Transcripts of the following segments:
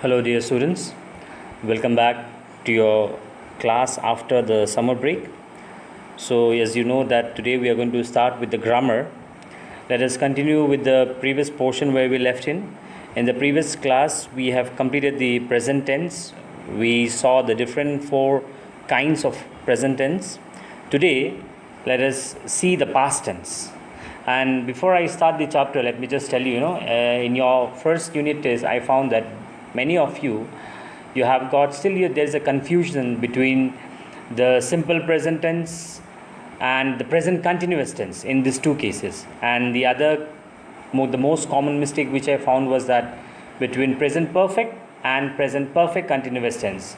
Hello, dear students. Welcome back to your class after the summer break. So, as you know, that today we are going to start with the grammar. Let us continue with the previous portion where we left in. In the previous class, we have completed the present tense. We saw the different four kinds of present tense. Today, let us see the past tense. And before I start the chapter, let me just tell you, in your first unit test, I found that many of you have got there's a confusion between the simple present tense and the present continuous tense in these two cases. And the most common mistake which I found was that between present perfect and present perfect continuous tense.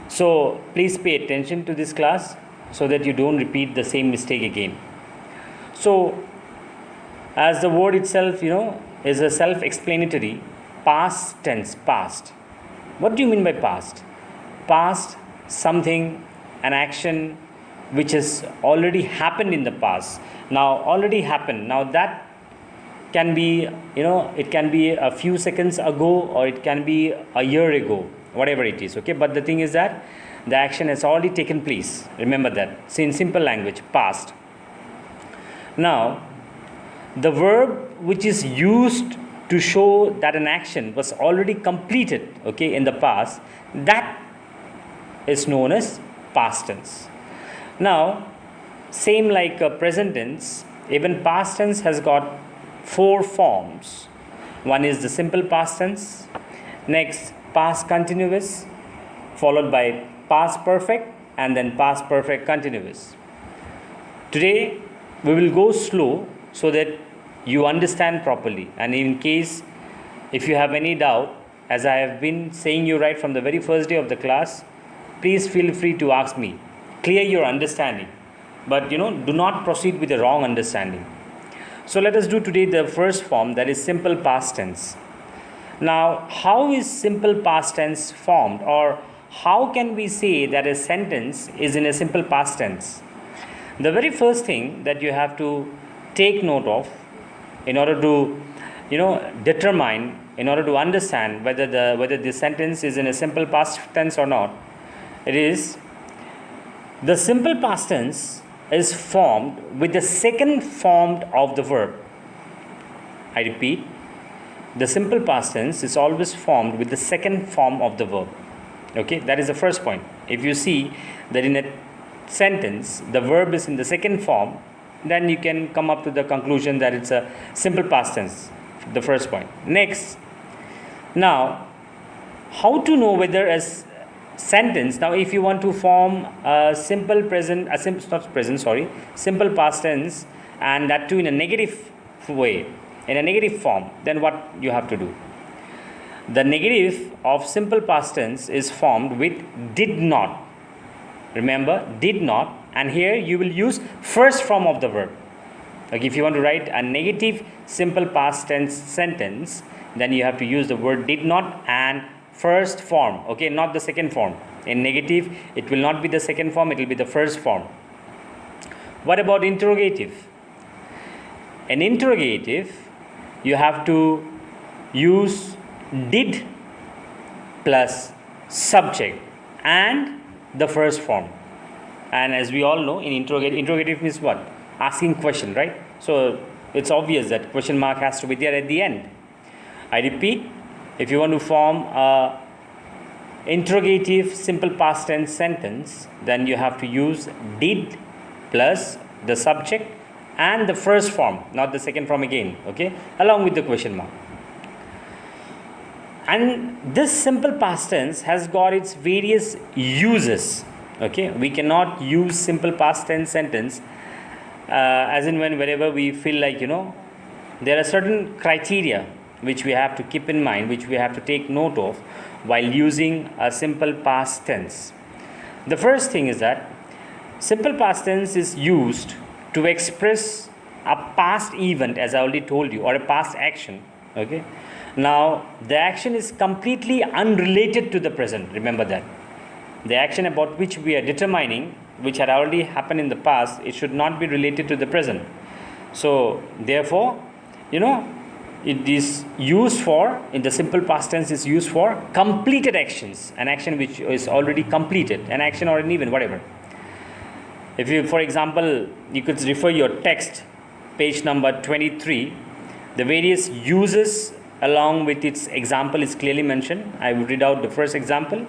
So please pay attention to this class so that you don't repeat the same mistake again. So as the word itself is a self-explanatory, past tense, past. What do you mean by past? Past, something, an action which has already happened in the past. Now, already happened. Now, that can be, it can be a few seconds ago or it can be a year ago, whatever it is, okay? But the thing is that the action has already taken place. Remember that. So, in simple language, past. Now, the verb which is used to show that an action was already completed, okay, in the past, that is known as past tense. Now, same like present tense, even past tense has got four forms. One is the simple past tense, next past continuous, followed by past perfect, and then past perfect continuous. Today, we will go slow so that you understand properly, and in case if you have any doubt, as I have been saying you right from the very first day of the class, please feel free to ask me. Clear your understanding, but do not proceed with the wrong understanding. So let us do today the first form, that is simple past tense. Now, how is simple past tense formed, or how can we say that a sentence is in a simple past tense? The very first thing that you have to take note of in order to determine, in order to understand whether the sentence is in a simple past tense or not, it is the simple past tense is formed with the second form of the verb. I repeat, the simple past tense is always formed with the second form of the verb. Okay, that is the first point. If you see that in a sentence the verb is in the second form, then you can come up to the conclusion that it's a simple past tense, the first point. Next, now, how to know whether a sentence, now if you want to form a simple simple past tense, and that too in a negative way, in a negative form, then what you have to do? The negative of simple past tense is formed with did not. Remember, did not. And here you will use first form of the verb. Like if you want to write a negative simple past tense sentence, then you have to use the word did not and first form, okay, not the second form. In negative, it will not be the second form, it will be the first form. What about interrogative? In interrogative, you have to use did plus subject and the first form. And as we all know, in interrogative means what? Asking question, right? So it's obvious that question mark has to be there at the end. I repeat, if you want to form a interrogative simple past tense sentence, then you have to use did plus the subject and the first form, not the second form again, okay, along with the question mark. And this simple past tense has got its various uses. Okay, we cannot use simple past tense sentence as in whenever we feel like there are certain criteria which we have to keep in mind, which we have to take note of while using a simple past tense. The first thing is that simple past tense is used to express a past event, as I already told you, or a past action. Okay, now the action is completely unrelated to the present. Remember that. The action about which we are determining, which had already happened in the past, it should not be related to the present. So, therefore, it is used for, in the simple past tense, is used for completed actions, an action which is already completed, an action or an event, whatever. If you, for example, you could refer your text, page number 23, the various uses along with its example is clearly mentioned. I will read out the first example.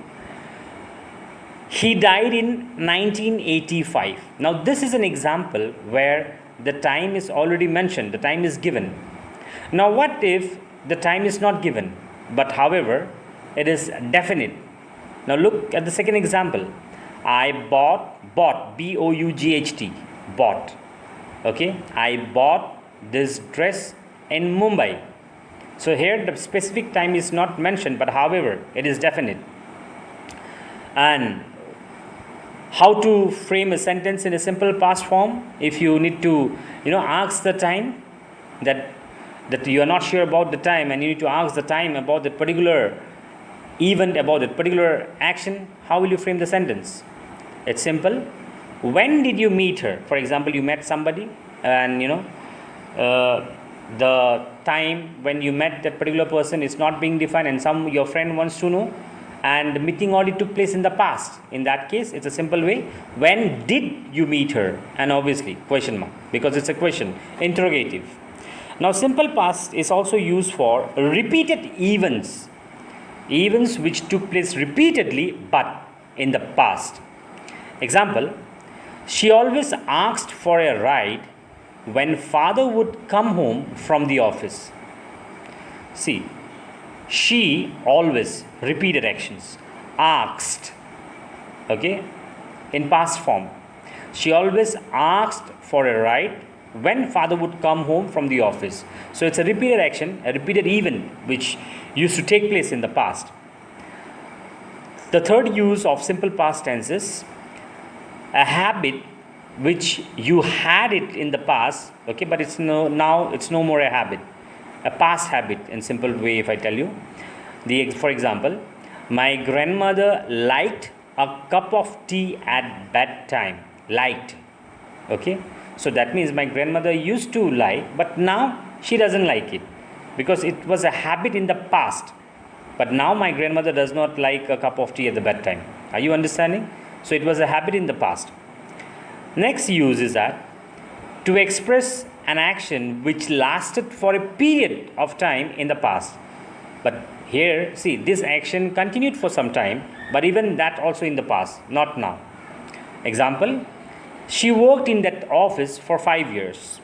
He died in 1985. Now, this is an example where the time is already mentioned, the time is given. Now, what if the time is not given, but however, it is definite? Now, look at the second example. I bought, B-O-U-G-H-T, bought. Okay, I bought this dress in Mumbai. So, here the specific time is not mentioned, but however, it is definite. And how to frame a sentence in a simple past form? If you need to, ask the time, that you are not sure about the time, and you need to ask the time about that particular event, about that particular action, how will you frame the sentence? It's simple. When did you meet her? For example, you met somebody, and the time when you met that particular person is not being defined, and your friend wants to know, and the meeting already took place in the past. In that case, it's a simple way. When did you meet her? And obviously, question mark, because it's a question, interrogative. Now, simple past is also used for repeated events which took place repeatedly but in the past. Example, she always asked for a ride when father would come home from the office. See, she always, repeated actions, asked, okay, in past form. She always asked for a ride when father would come home from the office. So it's a repeated action, a repeated event which used to take place in the past. The third use of simple past tense is a habit which you had it in the past, okay, but now it's no more a habit, a past habit. In simple way, if I tell you, for example, my grandmother liked a cup of tea at bedtime. Liked, okay. So that means my grandmother used to like, but now she doesn't like it, because it was a habit in the past. But now my grandmother does not like a cup of tea at the bedtime. Are you understanding? So it was a habit in the past. Next use is that to express an action which lasted for a period of time in the past. But here, see, this action continued for some time, but even that also in the past, not now. Example, she worked in that office for 5 years.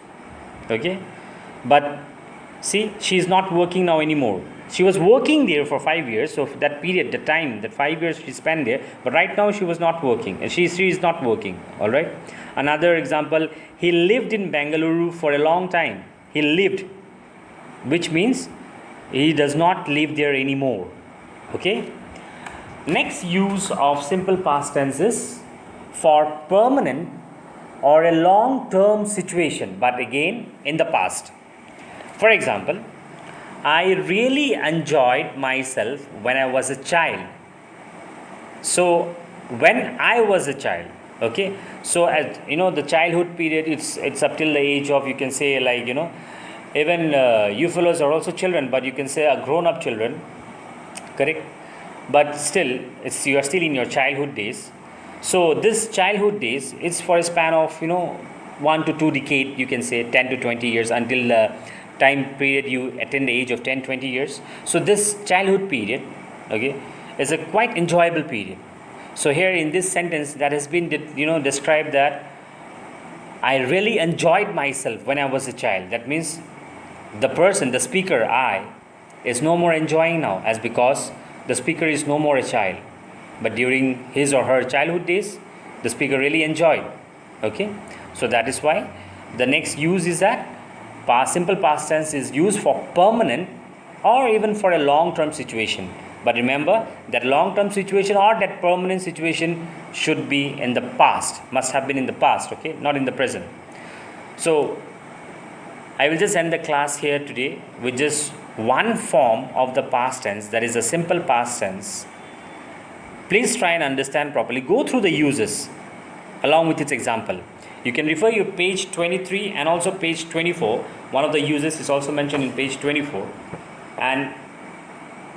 Okay? But see, she is not working now anymore. She was working there for 5 years, so that period, the time, that 5 years she spent there, but right now she was not working, and she is not working, alright? Another example, he lived in Bengaluru for a long time. He lived, which means he does not live there anymore, okay? Next use of simple past tense is for permanent or a long-term situation, but again in the past. For example, I really enjoyed myself when I was a child. So when I was a child, okay, so as the childhood period, it's up till the age of, you can say, like, even you fellows are also children, but you can say a grown up children, correct? But still, you are still in your childhood days. So this childhood days is for a span of 1 to 2 decades, you can say 10 to 20 years, until the time period you attain the age of 10-20 years. So this childhood period, okay, is a quite enjoyable period. So here in this sentence that has been described, that I really enjoyed myself when I was a child. That means the speaker, I, is no more enjoying now, as because the speaker is no more a child. But during his or her childhood days, the speaker really enjoyed. Okay, so that is why the next use is that simple past tense is used for permanent or even for a long-term situation. But remember that long-term situation or that permanent situation should be in the past, must have been in the past, okay, not in the present. So I will just end the class here today with just one form of the past tense, that is a simple past tense. Please try and understand properly. Go through the uses along with its example. You can refer your page 23 and also page 24. One of the uses is also mentioned in page 24. And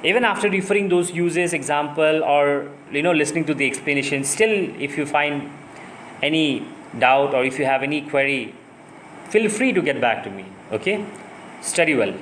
even after referring those uses, example, or listening to the explanation, still if you find any doubt or if you have any query, feel free to get back to me. Okay, study well.